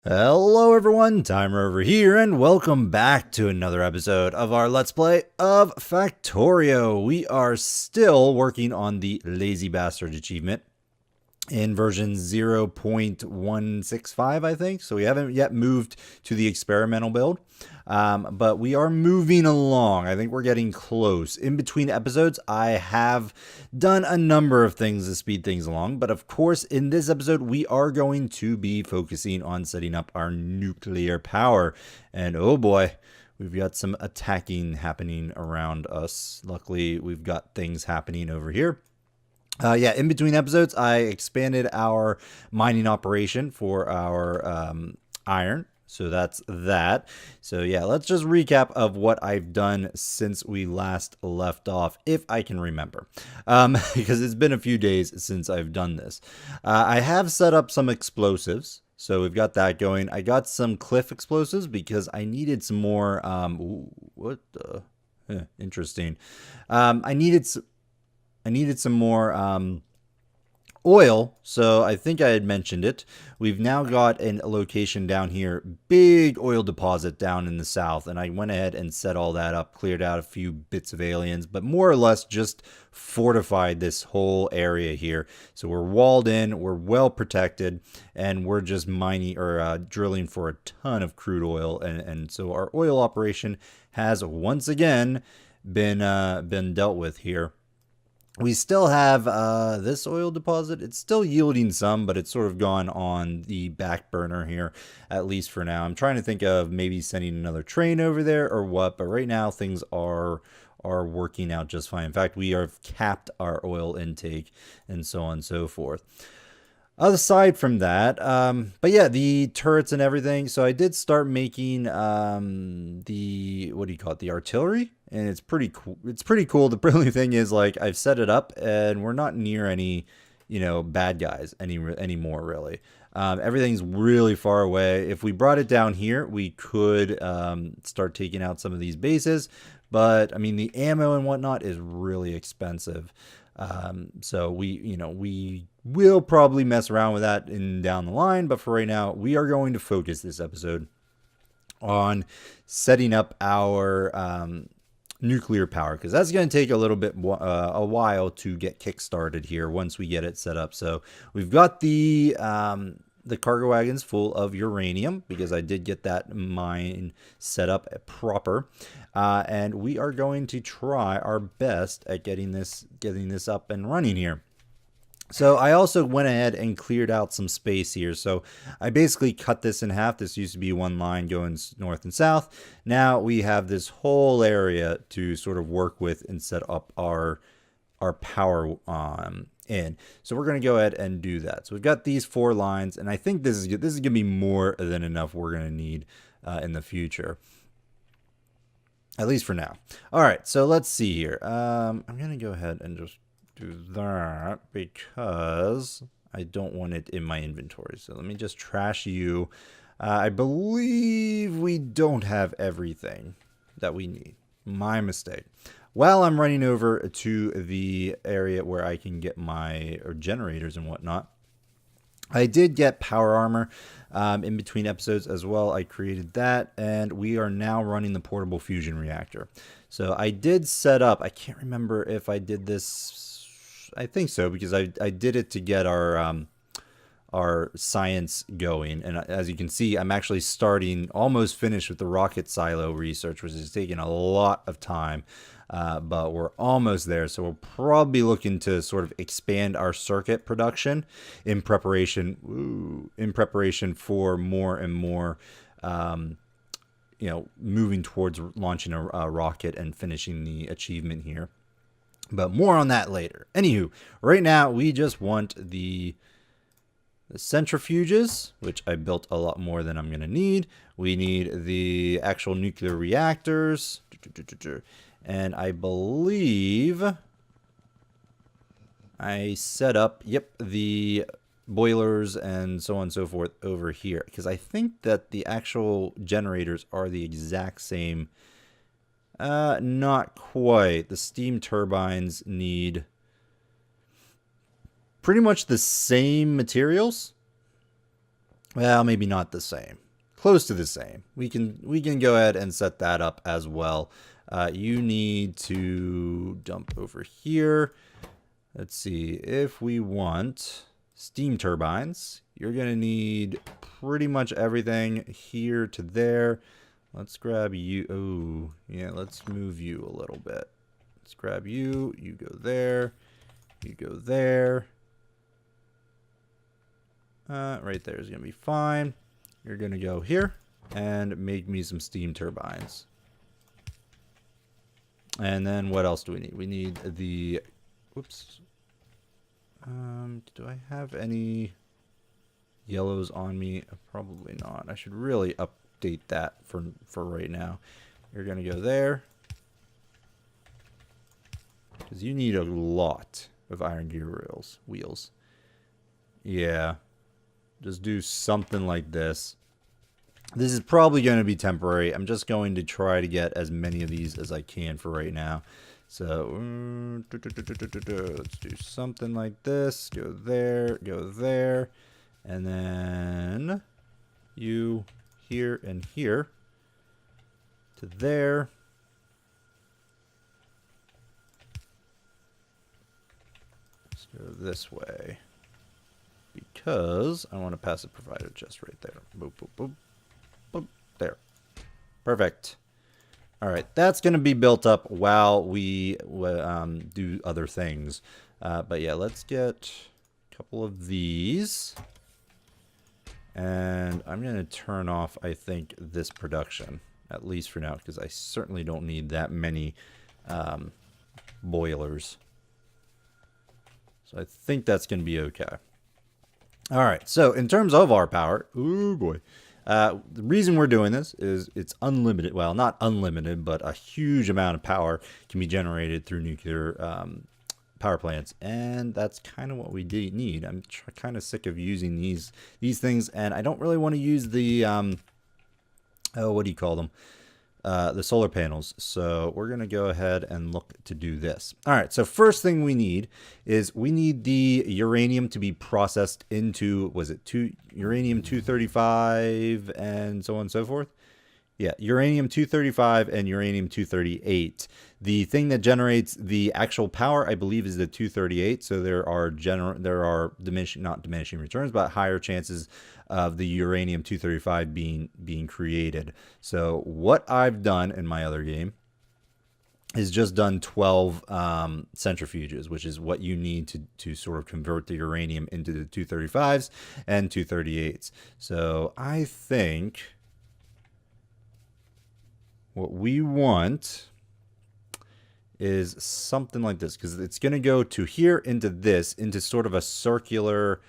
Hello everyone, Timer over here, and welcome back to another episode of our Let's Play of Factorio. We are still working on the Lazy Bastard achievement in version 0.165, I think. So we haven't yet moved to the experimental build, but we are moving along. I think we're getting close. In between episodes, I have done a number of things to speed things along, but of course, in this episode, we are going to be focusing on setting up our nuclear power. And oh boy, we've got some attacking happening around us. Luckily, we've got things happening over here. In between episodes, I expanded our mining operation for our iron. So that's that. So yeah, let's just recap of what I've done since we last left off, if I can remember. Because it's been a few days since I've done this. I have set up some explosives. So we've got that going. I got some cliff explosives because I needed some more... interesting. I needed some more oil, so I think I had mentioned it. We've now got a location down here, big oil deposit down in the south, and I went ahead and set all that up, cleared out a few bits of aliens, but more or less just fortified this whole area here. So we're walled in, we're well protected, and we're just mining or drilling for a ton of crude oil, and so our oil operation has once again been dealt with here. We still have this oil deposit. It's still yielding some, but it's sort of gone on the back burner here, at least for now. I'm trying to think of maybe sending another train over there or what, but right now things are working out just fine. In fact, we have capped our oil intake and so on and so forth. Aside from that, but yeah, the turrets and everything. So I did start making the, what do you call it, the artillery, and it's pretty cool. It's pretty cool. The only thing is, like, I've set it up, and we're not near any, bad guys anymore really. Everything's really far away. If we brought it down here, we could start taking out some of these bases, but I mean the ammo and whatnot is really expensive. So we will probably mess around with that down the line, but for right now, we are going to focus this episode on setting up our nuclear power, because that's going to take a little bit a while to get kick-started here once we get it set up. So we've got the cargo wagons full of uranium, because I did get that mine set up proper, and we are going to try our best at getting this up and running here. So I also went ahead and cleared out some space here. So I basically cut this in half. This used to be one line going north and south. Now we have this whole area to sort of work with and set up our power in. So we're going to go ahead and do that. So we've got these 4 lines, and I think this is going to be more than enough we're going to need in the future. At least for now. All right, so let's see here. I'm going to go ahead and just do that because I don't want it in my inventory. So let me just trash you. I believe we don't have everything that we need. My mistake. While I'm running over to the area where I can get my generators and whatnot, I did get power armor in between episodes as well. I created that, and we are now running the portable fusion reactor. So I did set up, I can't remember if I did this, I think so, because I did it to get our science going. And as you can see, I'm actually almost finished with the rocket silo research, which is taking a lot of time. But we're almost there, so we're probably looking to sort of expand our circuit production in preparation for more and more, moving towards launching a rocket and finishing the achievement here. But more on that later. Anywho, right now we just want the centrifuges, which I built a lot more than I'm going to need. We need the actual nuclear reactors. And I believe I set up, the boilers and so on and so forth over here, because I think that the actual generators are the exact same. Not quite. The steam turbines need pretty much the same materials. Well, maybe not the same. Close to the same. We can go ahead and set that up as well. You need to dump over here. Let's see, if we want steam turbines, you're going to need pretty much everything here to there. Let's grab you. Oh, yeah, let's move you a little bit. Let's grab you. You go there. You go there. Right there is going to be fine. You're going to go here and make me some steam turbines. And then what else do we need? We need the... Whoops. Do I have any yellows on me? Probably not. I should really update that for right now. You're going to go there. Because you need a lot of iron gear wheels. Yeah. Just do something like this. This is probably going to be temporary. I'm just going to try to get as many of these as I can for right now. So, let's do something like this. Go there, and then you here and here to there. Let's go this way because I want to pass a provider just right there. Boop, boop, boop, boop. There. Perfect. All right, that's going to be built up while we do other things. But yeah, let's get a couple of these. And I'm going to turn off, I think, this production, at least for now, because I certainly don't need that many boilers. So I think that's going to be okay. All right, so in terms of our power, oh boy. The reason we're doing this is it's unlimited. Well, not unlimited, but a huge amount of power can be generated through nuclear power plants, and that's kind of what we need. I'm kind of sick of using these things, and I don't really want to use the what do you call them? The solar panels. So we're going to go ahead and look to do this. All right. So first thing we need is we need the uranium to be processed into, was it uranium 235 and so on and so forth? Yeah, uranium 235 and uranium 238. The thing that generates the actual power, I believe, is the 238. So there are not diminishing returns, but higher chances of the uranium 235 being created. So what I've done in my other game is just done 12 centrifuges, which is what you need to sort of convert the uranium into the 235s and 238s. So I think what we want is something like this, because it's going to go to here into this, into sort of a circular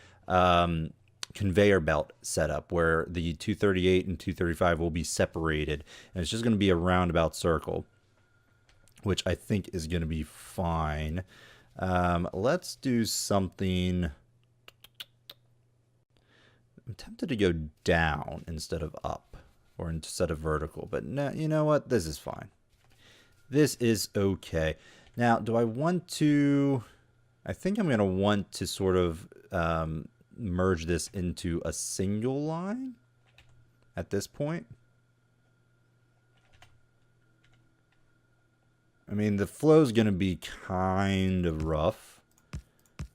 conveyor belt setup where the 238 and 235 will be separated. And it's just going to be a roundabout circle, which I think is going to be fine. Let's do something. I'm tempted to go down instead of up, or instead of vertical, but no, you know what? This is fine. This is okay. Now, do I want to... I think I'm going to want to sort of merge this into a single line at this point. I mean, the flow is going to be kind of rough,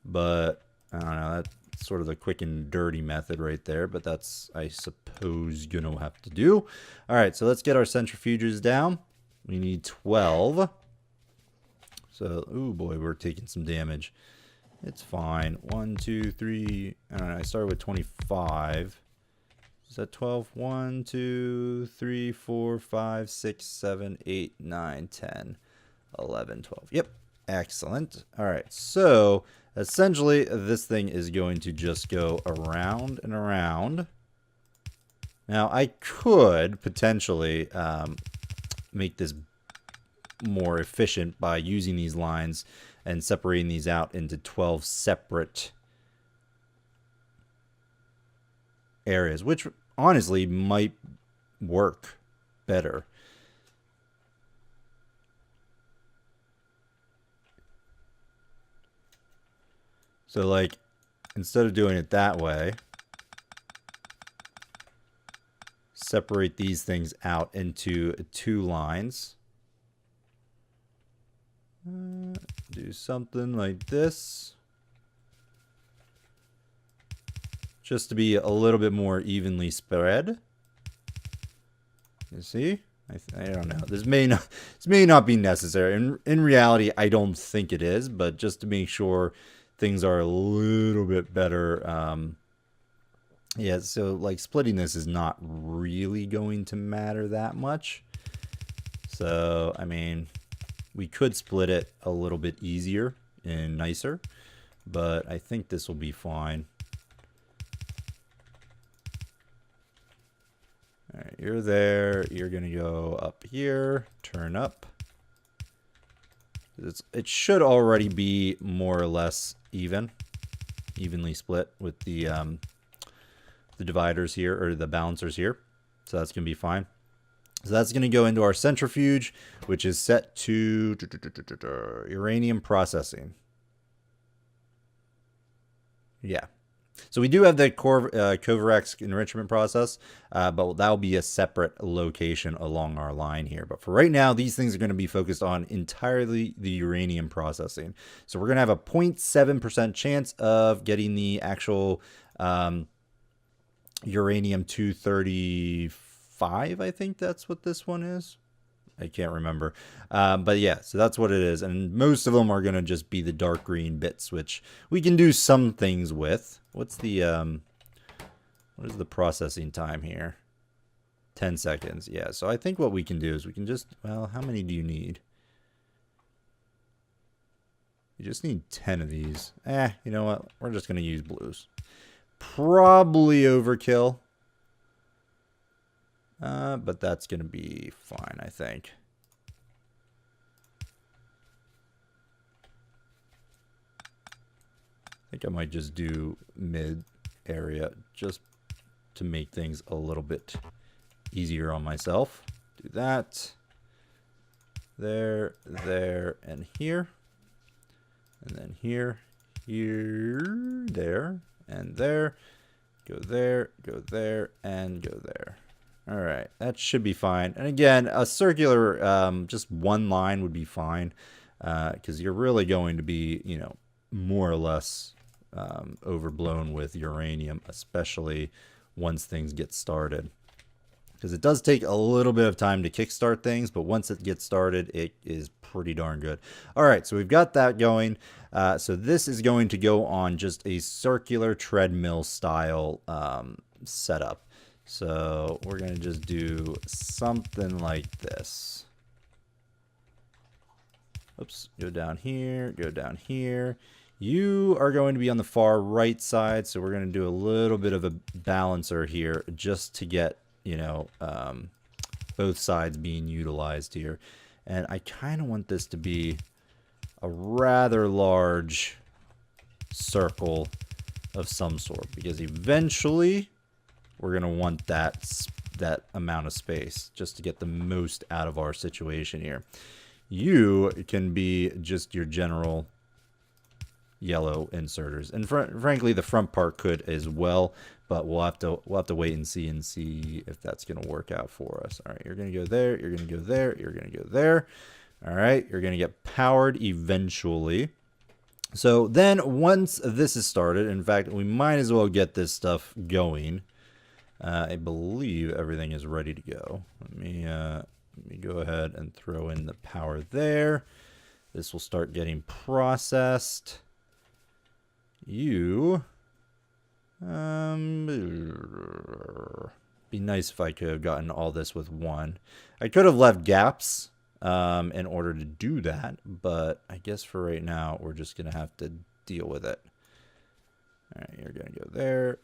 but I don't know, that's sort of the quick and dirty method right there, but that's, I suppose, going to have to do. All right, so let's get our centrifuges down. We need 12. So, oh boy, we're taking some damage. It's fine. 1, 2, 3. I don't know. I started with 25. Is that 12? 1, 2, 3, 4, 5, 6, 7, 8, 9, 10, 11, 12. Yep. Excellent. All right. So, essentially, this thing is going to just go around and around. Now, I could potentially make this more efficient by using these lines and separating these out into 12 separate areas, which honestly might work better. So like, instead of doing it that way, separate these things out into 2 lines. Do something like this. Just to be a little bit more evenly spread. You see? I don't know. This may not be necessary. In reality, I don't think it is, but just to make sure things are a little bit better. Yeah, so like splitting this is not really going to matter that much. So, I mean, we could split it a little bit easier and nicer, but I think this will be fine. All right, you're there. You're going to go up here, turn up. It should already be more or less evenly split with the dividers here, or the balancers here. So that's going to be fine. So that's going to go into our centrifuge, which is set to uranium processing. Yeah. So we do have the Kovarex enrichment process, but that will be a separate location along our line here. But for right now, these things are going to be focused on entirely the uranium processing. So we're going to have a 0.7% chance of getting the actual uranium-235, I think that's what this one is. I can't remember. But yeah, so that's what it is. And most of them are going to just be the dark green bits, which we can do some things with. What's the, what is the processing time here? 10 seconds. Yeah, so I think what we can do is we can just, well, how many do you need? You just need 10 of these. You know what? We're just going to use blues. Probably overkill. But that's going to be fine, I think. I think I might just do mid area just to make things a little bit easier on myself. Do that. There, and here. And then here, there, and there. Go there, and go there. All right, that should be fine. And again, a circular, just one line would be fine, because you're really going to be, you know, more or less overblown with uranium, especially once things get started. Because it does take a little bit of time to kickstart things, but once it gets started, it is pretty darn good. All right, so we've got that going. So this is going to go on just a circular treadmill style setup. So we're going to just do something like this. Oops, go down here, go down here. You are going to be on the far right side, so we're going to do a little bit of a balancer here just to get, you know, both sides being utilized here. And I kind of want this to be a rather large circle of some sort, because eventually we're going to want that amount of space just to get the most out of our situation here. You can be just your general yellow inserters, and frankly the front part could as well, but we'll have to wait and see if that's going to work out for us. All right, you're going to go there, you're going to go there, you're going to go there. All right, you're going to get powered eventually. So then once this is started, in fact, we might as well get this stuff going. I believe everything is ready to go. Let me go ahead and throw in the power there. This will start getting processed. You be nice if I could have gotten all this with one. I could have left gaps in order to do that, but I guess for right now we're just gonna have to deal with it. All right, you're gonna go there.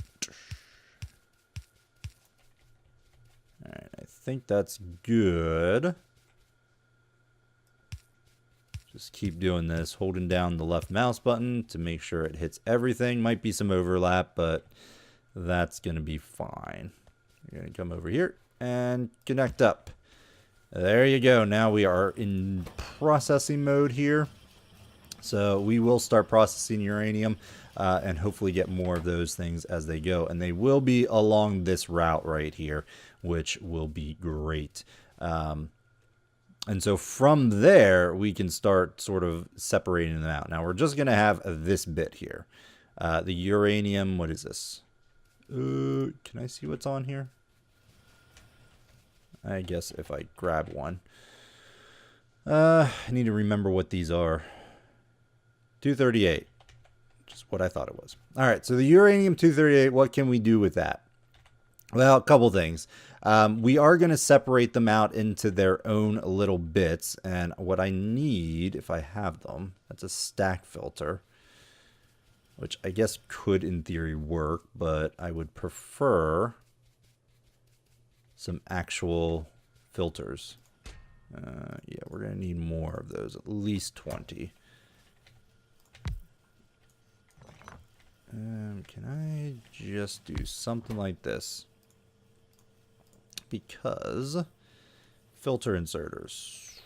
All right, I think that's good. Just keep doing this, holding down the left mouse button to make sure it hits everything. Might be some overlap, but that's going to be fine. You're going to come over here and connect up. There you go. Now we are in processing mode here. So we will start processing uranium. and hopefully get more of those things as they go. And they will be along this route right here, which will be great. And so from there, we can start sort of separating them out. Now, we're just going to have this bit here. The uranium, what is this? Can I see what's on here? I guess if I grab one. I need to remember what these are. 238. Just what I thought it was. All right, so the uranium-238, what can we do with that? Well, a couple things. We are going to separate them out into their own little bits. And what I need, if I have them, that's a stack filter, which I guess could in theory work, but I would prefer some actual filters. Yeah, we're going to need more of those, at least 20. Can I just do something like this? Because filter inserters,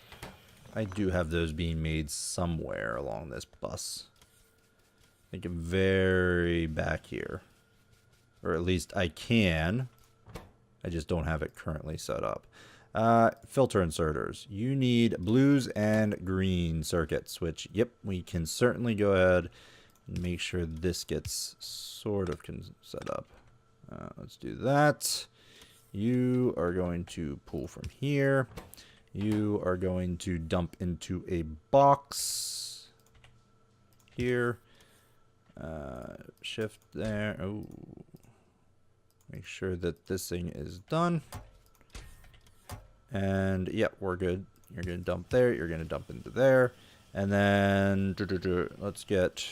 I do have those being made somewhere along this bus. I think I'm very back here, or at least I can. I just don't have it currently set up. Filter inserters. You need blues and green circuits, which, yep, we can certainly go ahead and make sure this gets sort of set up. Let's do that. You are going to pull from here. You are going to dump into a box here. Shift there. Oh, make sure that this thing is done. And yeah, we're good. You're going to dump there. You're going to dump into there. And then let's get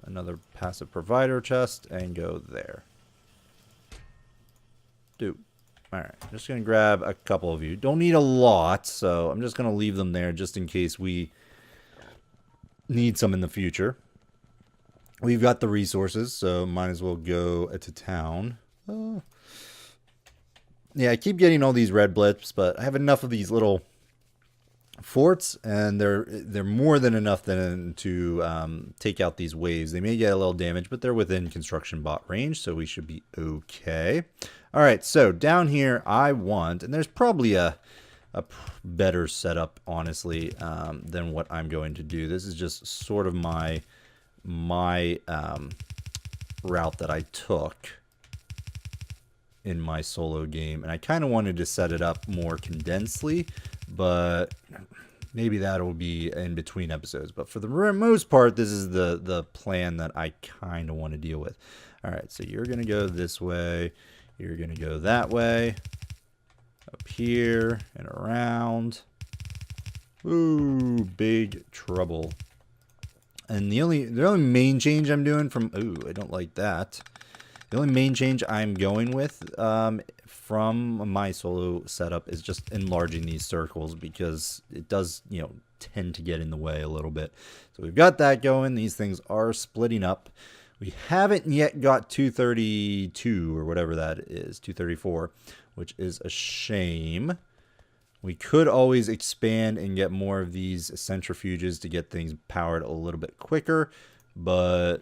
another passive provider chest and go there. All right, I'm just going to grab a couple of you. Don't need a lot, so I'm just going to leave them there just in case we need some in the future. We've got the resources, so might as well go to town. Yeah, I keep getting all these red blips, but I have enough of these little forts, and they're more than enough then to take out these waves. They may get a little damage, but they're within construction bot range, so we should be okay. All right, so down here I want, and there's probably a better setup, honestly, than what I'm going to do. This is just sort of my route that I took in my solo game, and I kind of wanted to set it up more condensedly, but maybe that will be in between episodes. But for the most part, this is the plan that I kind of want to deal with. All right, so you're going to go this way. You're going to go that way. Up here and around. Ooh, big trouble. And the only main change I'm doing from... Ooh, I don't like that. The only main change I'm going with from my solo setup is just enlarging these circles, because it does, you know, tend to get in the way a little bit. So we've got that going. These things are splitting up. We haven't yet got 232 or whatever that is, 234, which is a shame. We could always expand and get more of these centrifuges to get things powered a little bit quicker, but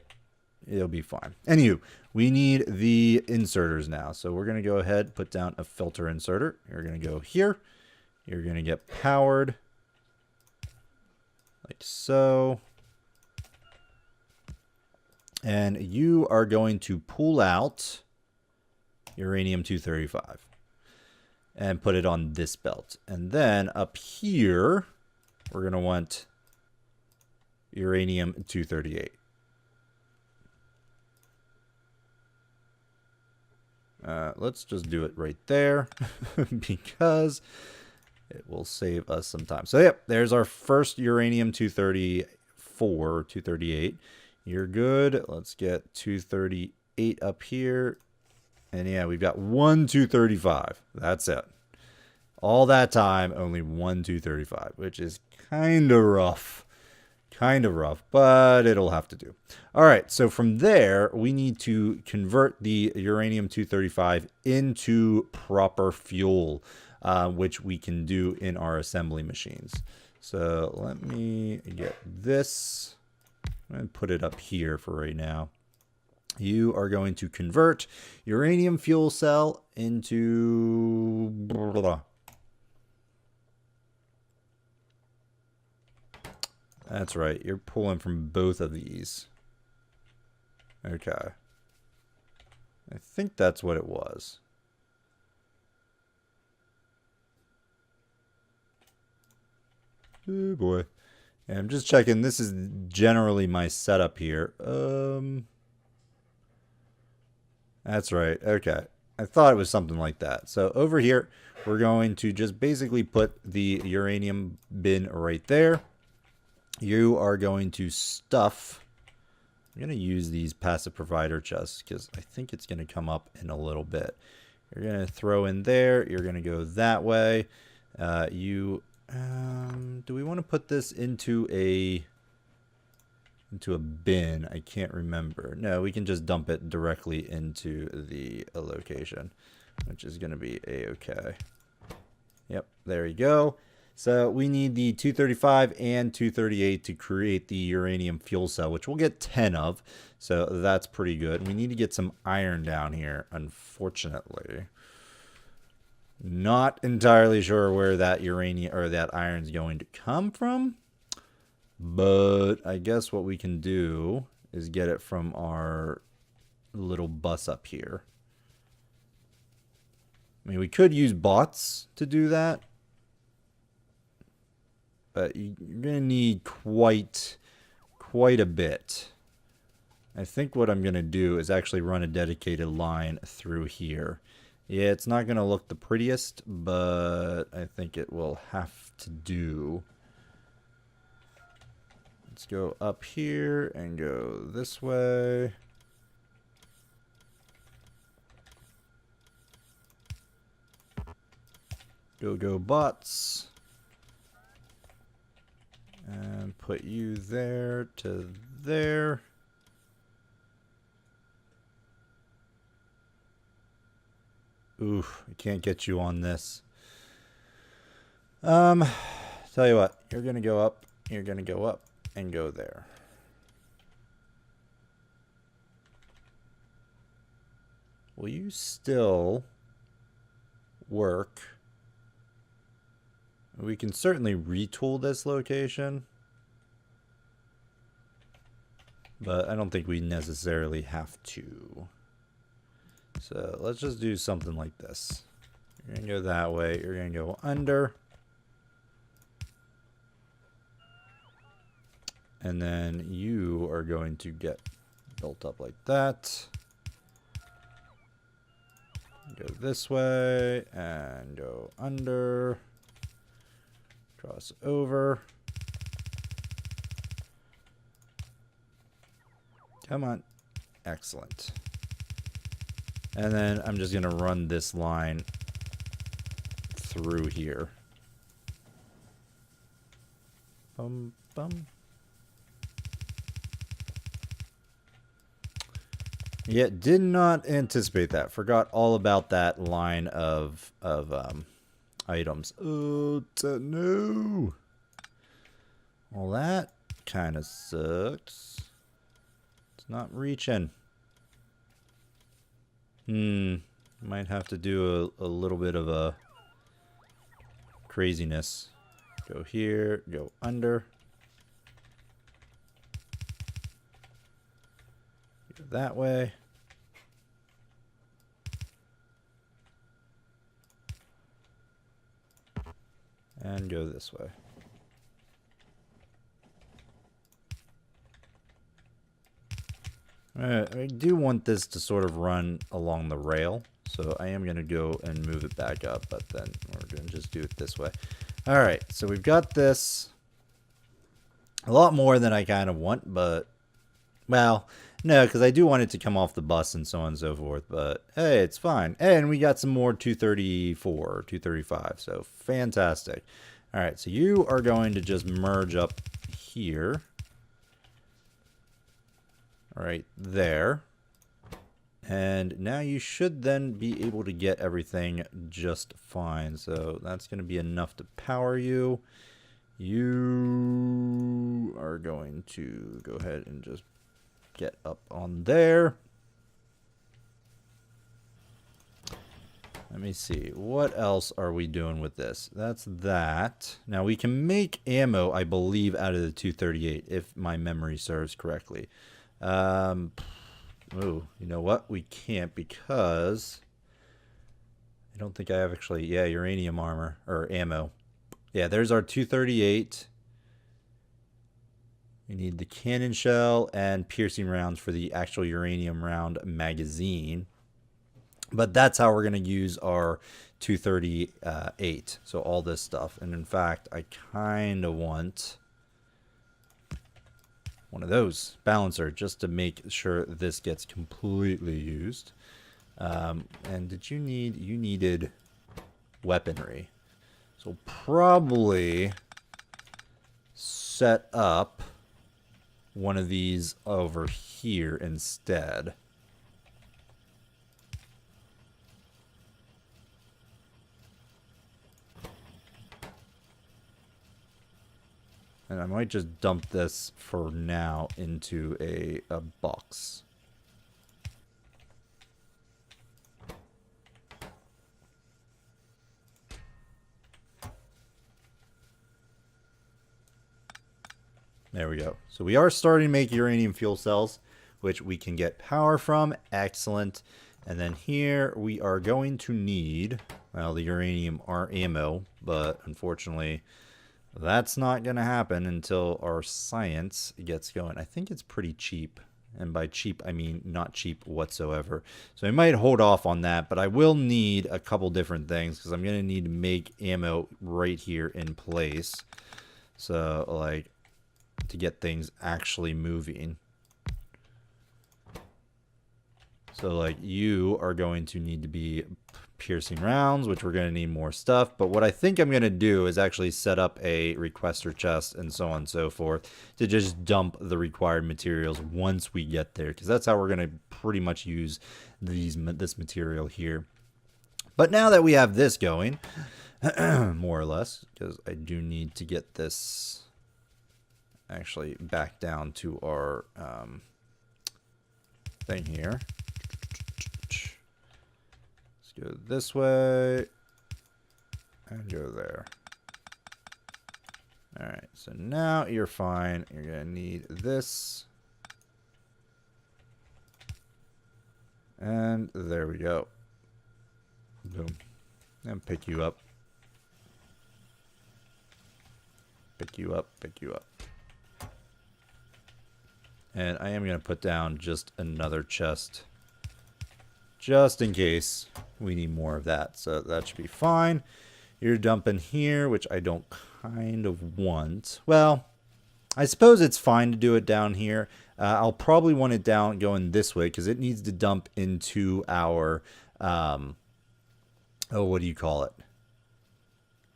it'll be fine. Anywho, we need the inserters now. So we're going to go ahead, put down a filter inserter. You're going to go here. You're going to get powered like so. And you are going to pull out uranium-235 and put it on this belt. And then up here, we're going to want uranium-238. Let's just do it right there because it will save us some time. So, yep, there's our first uranium-234 or 238. You're good. Let's get 238 up here. And yeah, we've got 1 235. That's it. All that time, only 1 235, which is kind of rough. Kind of rough, but it'll have to do. All right, so from there, we need to convert the uranium-235 into proper fuel, which we can do in our assembly machines. So let me get this. I'm going to put it up here for right now. You are going to convert uranium fuel cell into... That's right. You're pulling from both of these. Okay. I think that's what it was. Oh boy. And I'm just checking. This is generally my setup here. That's right. Okay. I thought it was something like that. So over here, we're going to just basically put the uranium bin right there. You are going to stuff. I'm going to use these passive provider chests because I think it's going to come up in a little bit. You're going to throw in there. You're going to go that way. Do we want to put this into a bin? I can't remember. No, we can just dump it directly into the location, which is going to be a-okay. Yep, there you go. So we need the 235 and 238 to create the uranium fuel cell, which we'll get 10 of. So that's pretty good. We need to get some iron down here, unfortunately. Not entirely sure where that uranium or that iron's going to come from. But I guess what we can do is get it from our little bus up here. I mean, we could use bots to do that. But you're going to need quite a bit. I think what I'm going to do is actually run a dedicated line through here. Yeah, it's not going to look the prettiest, but I think it will have to do. Let's go up here and go this way. Go bots. And put you there to there. Oof, I can't get you on this. Tell you what, you're gonna go up, and go there. Will you still work? We can certainly retool this location, but I don't think we necessarily have to. So let's just do something like this. You're going to go that way. You're going to go under. And then you are going to get built up like that. Go this way and go under. Cross over. Come on. Excellent. And then I'm just going to run this line through here. Bum, bum. Yeah, did not anticipate that. Forgot all about that line of items. Oh, no. Well, that kind of sucks. It's not reaching. Might have to do a little bit of a craziness. Go here, go under. Go that way. And go this way. I do want this to sort of run along the rail, so I am going to go and move it back up, but then we're going to just do it this way. Alright, so we've got this. A lot more than I kind of want, but, well, no, because I do want it to come off the bus and so on and so forth, but hey, it's fine. And we got some more 234, 235, so fantastic. Alright, so you are going to just merge up here. Right there. And now you should then be able to get everything just fine. So that's going to be enough to power you. You are going to go ahead and just get up on there. Let me see. What else are we doing with this? That's that. Now we can make ammo, I believe, out of the 238, if my memory serves correctly. Oh, you know what? We can't because I don't think I have actually. Yeah, uranium armor or ammo. Yeah, there's our 238. We need the cannon shell and piercing rounds for the actual uranium round magazine. But that's how we're going to use our 238. So all this stuff. And in fact, I kind of want one of those balancer just to make sure this gets completely used. And did you needed weaponry. So probably set up one of these over here instead. And I might just dump this for now into a box. There we go. So we are starting to make uranium fuel cells, which we can get power from. Excellent. And then here we are going to need, well, the uranium ammo, but unfortunately that's not going to happen until our science gets going. I think it's pretty cheap. And by cheap, I mean not cheap whatsoever. So I might hold off on that, but I will need a couple different things because I'm going to need to make ammo right here in place. So, like, to get things actually moving. So, like, you are going to need to be piercing rounds, which we're going to need more stuff. But what I think I'm going to do is actually set up a requester chest and so on and so forth to just dump the required materials once we get there, because that's how we're going to pretty much use this material here. But now that we have this going, more or less, because I do need to get this actually back down to our thing here. Go this way and go there. Alright, so now you're fine. You're going to need this. And there we go. Boom. And pick you up. Pick you up, pick you up. And I am going to put down just another chest, just in case we need more of that. So that should be fine. You're dumping here, which I don't kind of want. Well, I suppose it's fine to do it down here. I'll probably want it down going this way because it needs to dump into our, oh, what do you call it?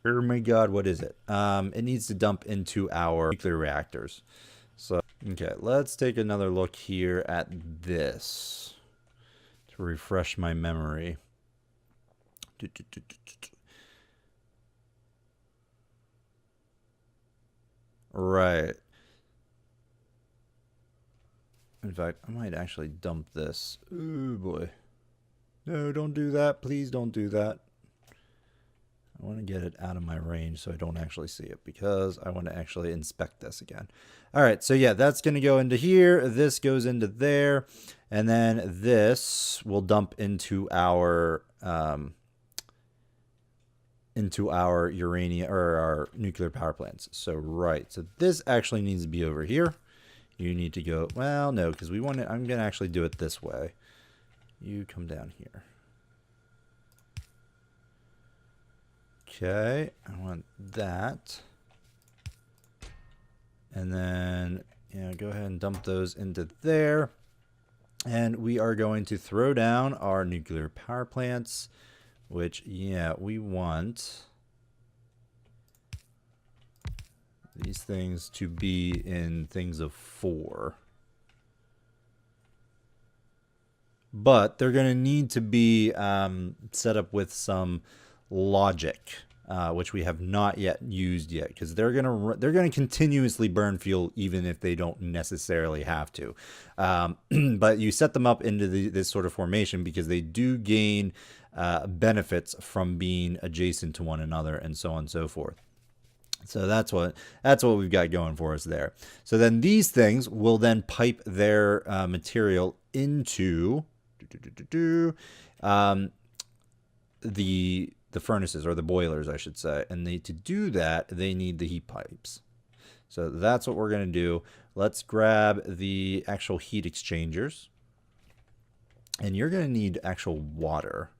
Oh my God, what is it? It needs to dump into our nuclear reactors. So, okay, let's take another look here at this to refresh my memory. Right. In fact, I might actually dump this. Oh boy. No, don't do that. Please don't do that. I want to get it out of my range so I don't actually see it because I want to actually inspect this again. All right, so yeah, that's going to go into here. This goes into there. And then this will dump into our uranium or our nuclear power plants. So right, so this actually needs to be over here. You need to go, well, no, because we want it. I'm going to actually do it this way. You come down here. Okay, I want that. And then, yeah, go ahead and dump those into there. And we are going to throw down our nuclear power plants, which, yeah, we want these things to be in things of 4. But they're going to need to be set up with some logic. which we have not yet used yet, because they're gonna continuously burn fuel even if they don't necessarily have to. But you set them up into this sort of formation because they do gain benefits from being adjacent to one another, and so on and so forth. So that's what we've got going for us there. So then these things will then pipe their material into the furnaces, or the boilers, I should say. And to do that, they need the heat pipes. So that's what we're going to do. Let's grab the actual heat exchangers. And you're going to need actual water,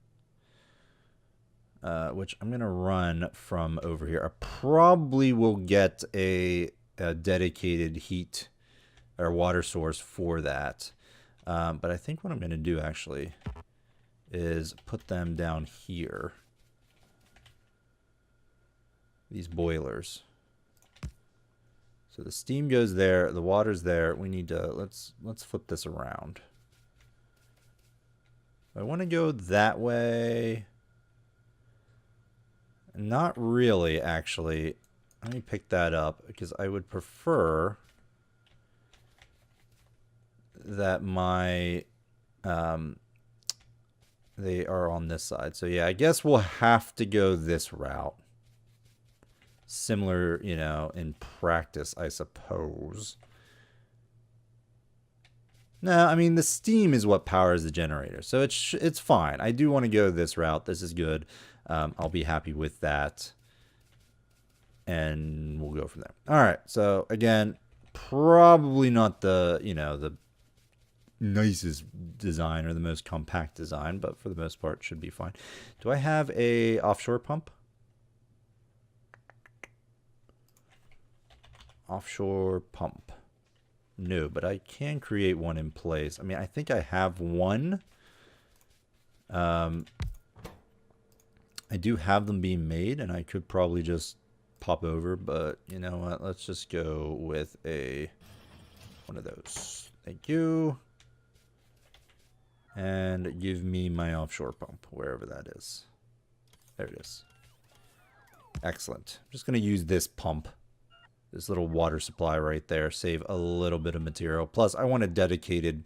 which I'm going to run from over here. I probably will get a dedicated heat or water source for that. But I think what I'm going to do actually is put them down here. These boilers. So the steam goes there, the water's there. We need to let's flip this around. I want to go that way. Not really, actually. Let me pick that up because I would prefer that my they are on this side. So yeah, I guess we'll have to go this route. Similar, you know, in practice, I suppose. No, I mean, the steam is what powers the generator, so it's fine. I do want to go this route. This is good. I'll be happy with that. And we'll go from there. All right, so again, probably not the, you know, the nicest design or the most compact design, but for the most part, should be fine. Do I have a offshore pump? Offshore pump. No, but I can create one in place. I mean, I think I have one. I do have them being made, and I could probably just pop over, but you know what? Let's just go with one of those. Thank you. And give me my offshore pump, wherever that is. There it is. Excellent. I'm just going to use this pump. This little water supply right there, save a little bit of material. Plus, I want a dedicated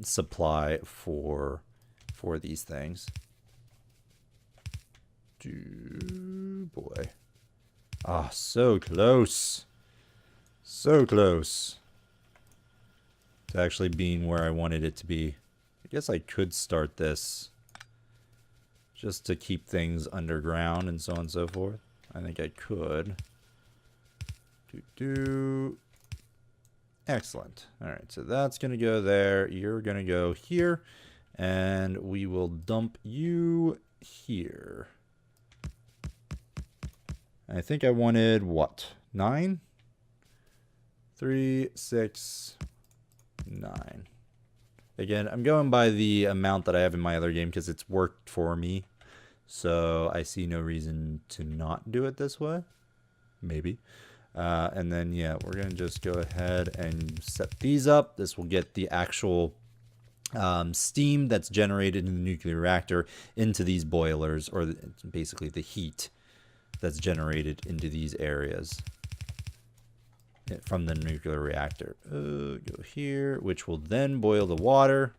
supply for these things. Boy. Ah, so close. So close to actually being where I wanted it to be. I guess I could start this just to keep things underground and so on and so forth. I think I could. Excellent. All right, so that's going to go there. You're going to go here, and we will dump you here. I think I wanted what? 9? 3, 6, 9. Again, I'm going by the amount that I have in my other game because it's worked for me. So I see no reason to not do it this way. Maybe. And then, yeah, we're going to just go ahead and set these up. This will get the actual steam that's generated in the nuclear reactor into these boilers, or basically the heat that's generated into these areas from the nuclear reactor. Go here, which will then boil the water.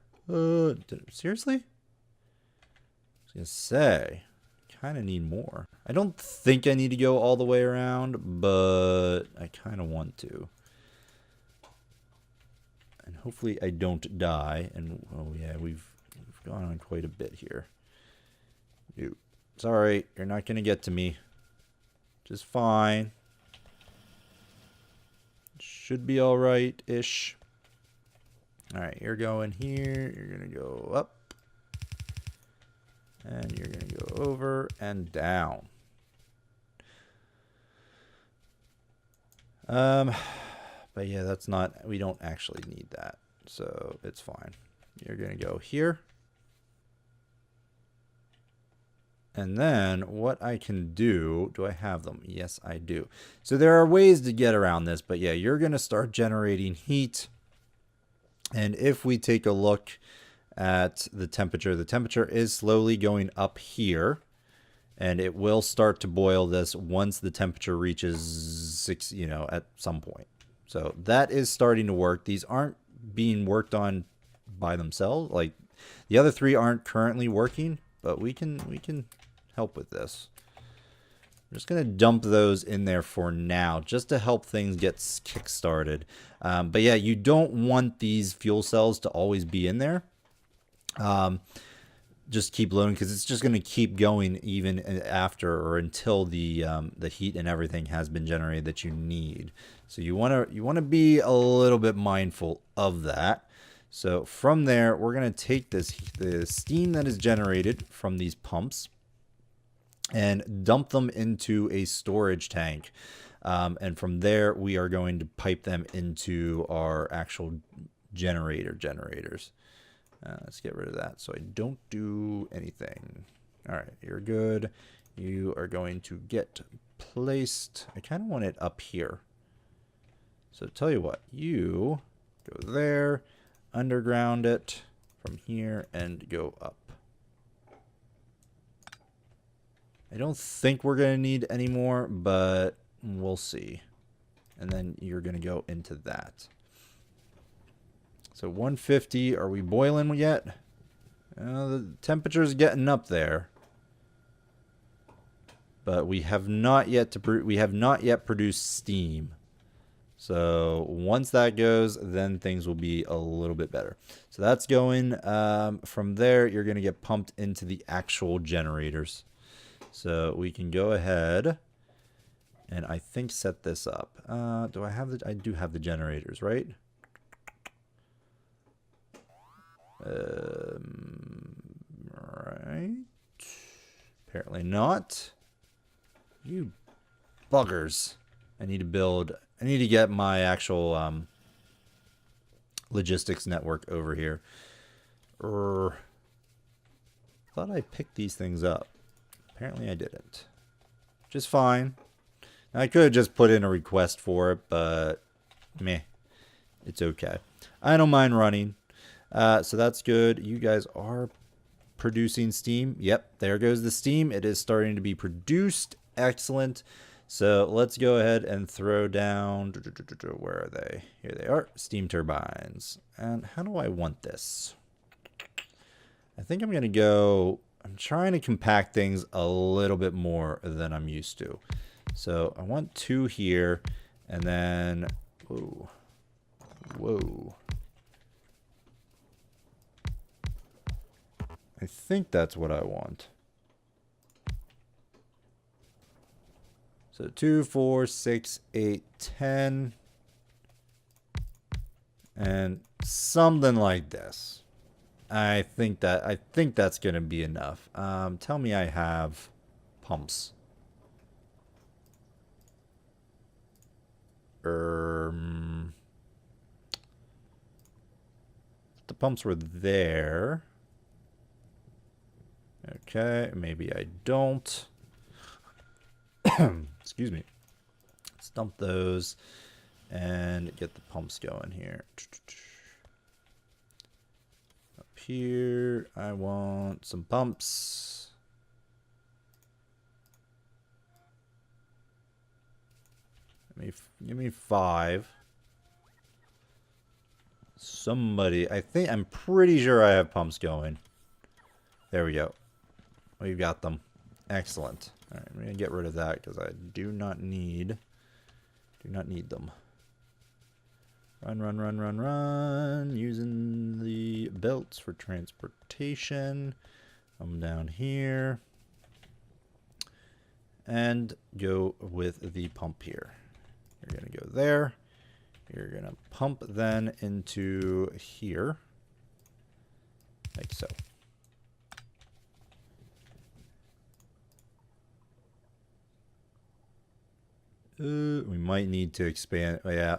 Seriously? I was going to say, kind of need more. I don't think I need to go all the way around, but I kind of want to. And hopefully I don't die. And oh yeah, we've gone on quite a bit here. Sorry, you're not going to get to me. Just fine. Should be all right-ish. All right, you're going here. You're going to go up. And you're going to go over and down. But yeah, that's not, we don't actually need that. So it's fine. You're going to go here. And then what I can do I have them? Yes, I do. So there are ways to get around this, but yeah, you're going to start generating heat. And if we take a look at the temperature is slowly going up here. and it will start to boil this once the temperature reaches 6, at some point. So that is starting to work. These aren't being worked on by themselves. Like the other 3 aren't currently working, but we can help with this. I'm just going to dump those in there for now, just to help things get kick-started. But yeah, you don't want these fuel cells to always be in there. Just keep loading, because it's just going to keep going even after or until the heat and everything has been generated that you need. So you want to be a little bit mindful of that. So from there, we're going to take the steam that is generated from these pumps and dump them into a storage tank. And from there, we are going to pipe them into our actual generators. Let's get rid of that so I don't do anything. All right, you're good. You are going to get placed. I kind of want it up here. So tell you what, you go there, underground it from here, and go up. I don't think we're going to need any more, but we'll see. And then you're going to go into that. So 150, are we boiling yet? The temperature's getting up there. But we have not yet produced steam. So once that goes, then things will be a little bit better. So that's going. From there, you're going to get pumped into the actual generators. So we can go ahead and I think set this up. Do I have I do have the generators, right? Right. Apparently not. You buggers. I need to get my actual logistics network over here. Thought I picked these things up. Apparently I didn't. Just fine. I could have just put in a request for it, but meh. It's okay. I don't mind running. So that's good. You guys are producing steam. Yep, there goes the steam. It is starting to be produced. Excellent. So let's go ahead and throw down. Where are they? Here they are. Steam turbines. And how do I want this? I think I'm going to go. I'm trying to compact things a little bit more than I'm used to. So I want 2 here, and then, whoa. I think that's what I want. So 2, 4, 6, 8, 10, and something like this. I think that's going to be enough. Tell me I have pumps. The pumps were there. Okay, maybe I don't. Excuse me. Let's dump those and get the pumps going here. Up here, I want some pumps. Give me 5. Somebody, I'm pretty sure I have pumps going. There we go. We've got them. Excellent. All right, I'm gonna get rid of that because I do not need them. Run. Using the belts for transportation. Come down here and go with the pump here. You're gonna go there. You're gonna pump then into here, like so. We might need to expand. Oh, yeah.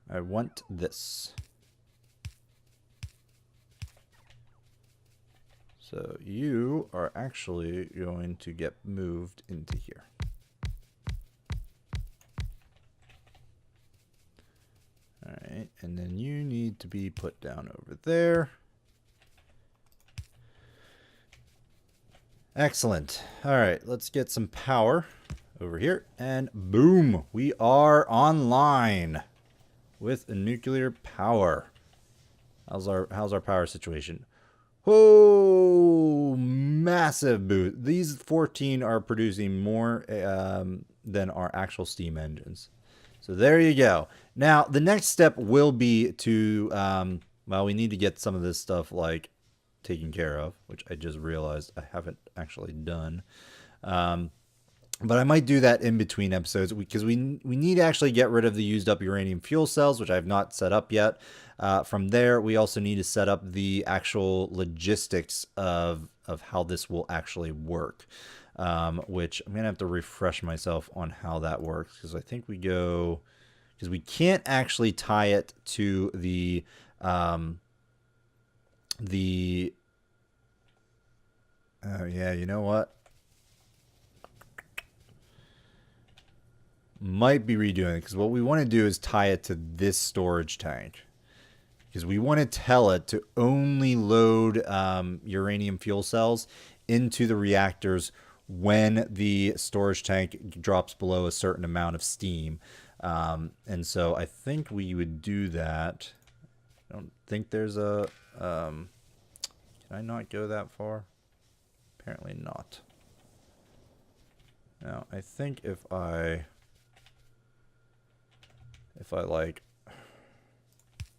I want this. So you are actually going to get moved into here. All right, and then you need to be put down over there. Excellent. All right, let's get some power over here, and boom, we are online with nuclear power. How's our power situation? Oh, massive boost. These 14 are producing more than our actual steam engines. So there you go. Now, the next step will be to, well, we need to get some of this stuff like taken care of, which I just realized I haven't actually done. But I might do that in between episodes because we need to actually get rid of the used up uranium fuel cells, which I have not set up yet. From there, we also need to set up the actual logistics of how this will actually work, which I'm going to have to refresh myself on how that works because I think we go, because we can't actually tie it to the oh yeah, you know what? Might be redoing it because what we want to do is tie it to this storage tank because we want to tell it to only load uranium fuel cells into the reactors when the storage tank drops below a certain amount of steam. And so I think we would do that. I don't think there's a can I not go that far? Apparently not. Now I think if I like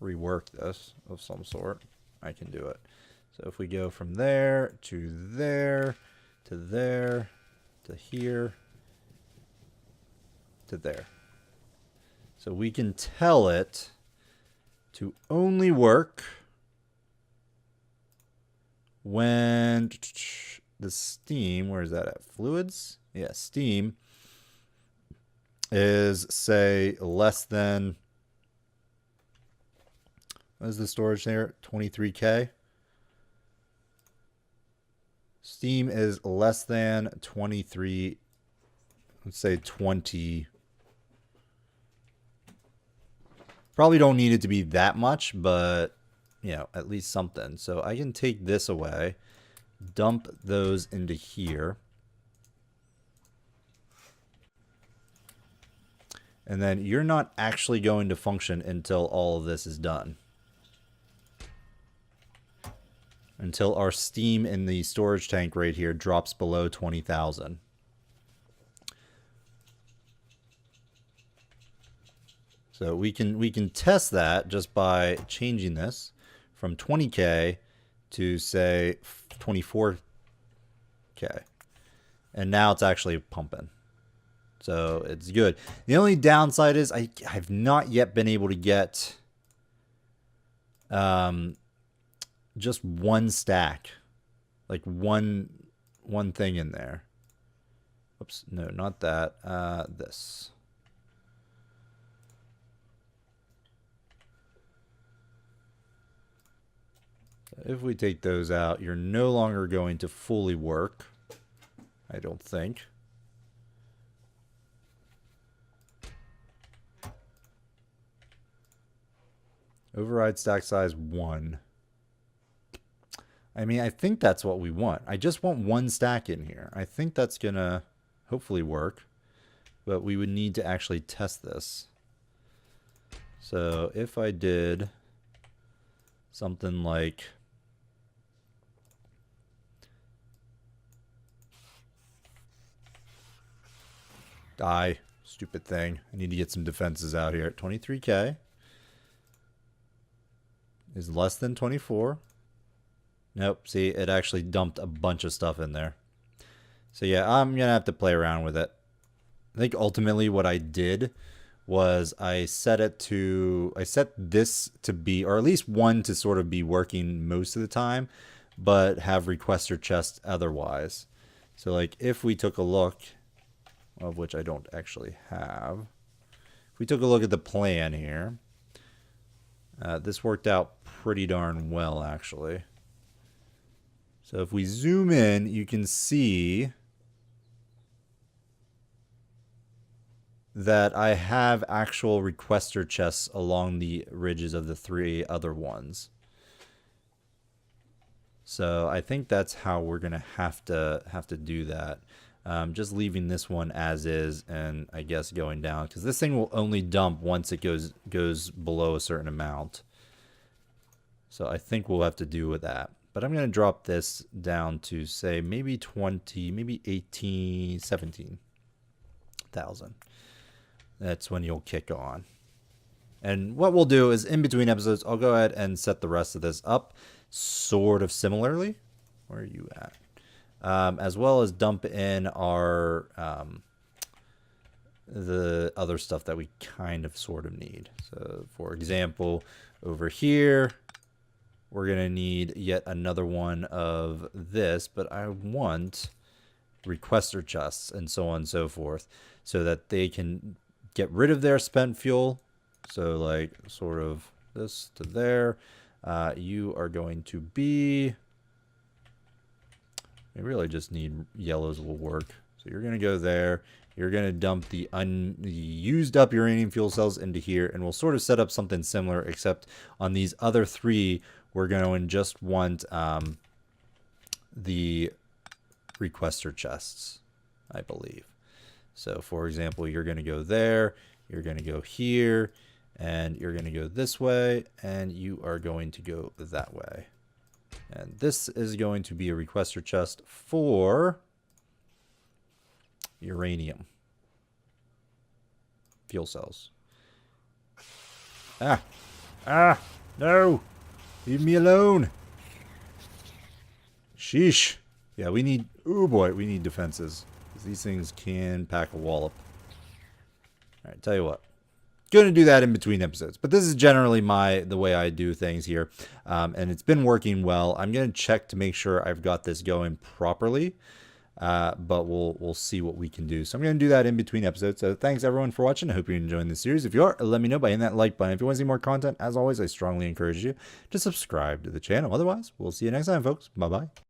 rework this of some sort, I can do it. So if we go from there to there to there to here to there. So we can tell it to only work when the steam, where is that at? Fluids? Yeah, steam is, say, less than, what is the storage there? 23K. Steam is less than 23, let's say 20. Probably don't need it to be that much, but, you know, at least something. So I can take this away, dump those into here. And then you're not actually going to function until all of this is done. Until our steam in the storage tank right here drops below 20,000. So we can test that just by changing this from 20K to, say, 24K. And now it's actually pumping. So it's good. The only downside is I've not yet been able to get just one stack, like one thing in there. Oops, no, not that. This. So if we take those out, you're no longer going to fully work, I don't think. Override stack size 1. I mean, I think that's what we want. I just want one stack in here. I think that's going to hopefully work. But we would need to actually test this. So if I did something like die, stupid thing. I need to get some defenses out here. 23K. Is less than 24. Nope, see, it actually dumped a bunch of stuff in there. So yeah, I'm going to have to play around with it. I think ultimately what I did was I set this to be, or at least one to sort of be working most of the time, but have requester chests otherwise. So like if we took a look, of which I don't actually have, if we took a look at the plan here, this worked out pretty darn well, actually. So if we zoom in, you can see that I have actual requester chests along the ridges of the 3 other ones. So I think that's how we're gonna have to do that. Just leaving this one as is, and I guess going down, because this thing will only dump once it goes below a certain amount. So I think we'll have to do with that. But I'm going to drop this down to, say, maybe 20, maybe 18, 17,000. That's when you'll kick on. And what we'll do is, in between episodes, I'll go ahead and set the rest of this up sort of similarly. Where are you at? As well as dump in our the other stuff that we kind of sort of need. So, for example, over here, we're going to need yet another one of this, but I want requester chests and so on and so forth, so that they can get rid of their spent fuel. So like sort of this to there. You are going to be, we really just need yellows will work. So you're going to go there. You're going to dump the used up uranium fuel cells into here, and we'll sort of set up something similar, except on these other 3, we're going to just want the requester chests, I believe. So for example, you're going to go there, you're going to go here, and you're going to go this way, and you are going to go that way. And this is going to be a requester chest for uranium fuel cells. No, leave me alone. Sheesh. Yeah, we need, oh boy, we need defenses, because these things can pack a wallop. All right, tell you what, going to do that in between episodes, but this is generally the way I do things here, and it's been working well. I'm going to check to make sure I've got this going properly, but we'll see what we can do. So I'm going to do that in between episodes. So thanks everyone for watching. I hope you're enjoying this series. If you are, let me know by hitting that like button. If you want to see more content, as always, I strongly encourage you to subscribe to the channel. Otherwise, we'll see you next time, folks. Bye bye.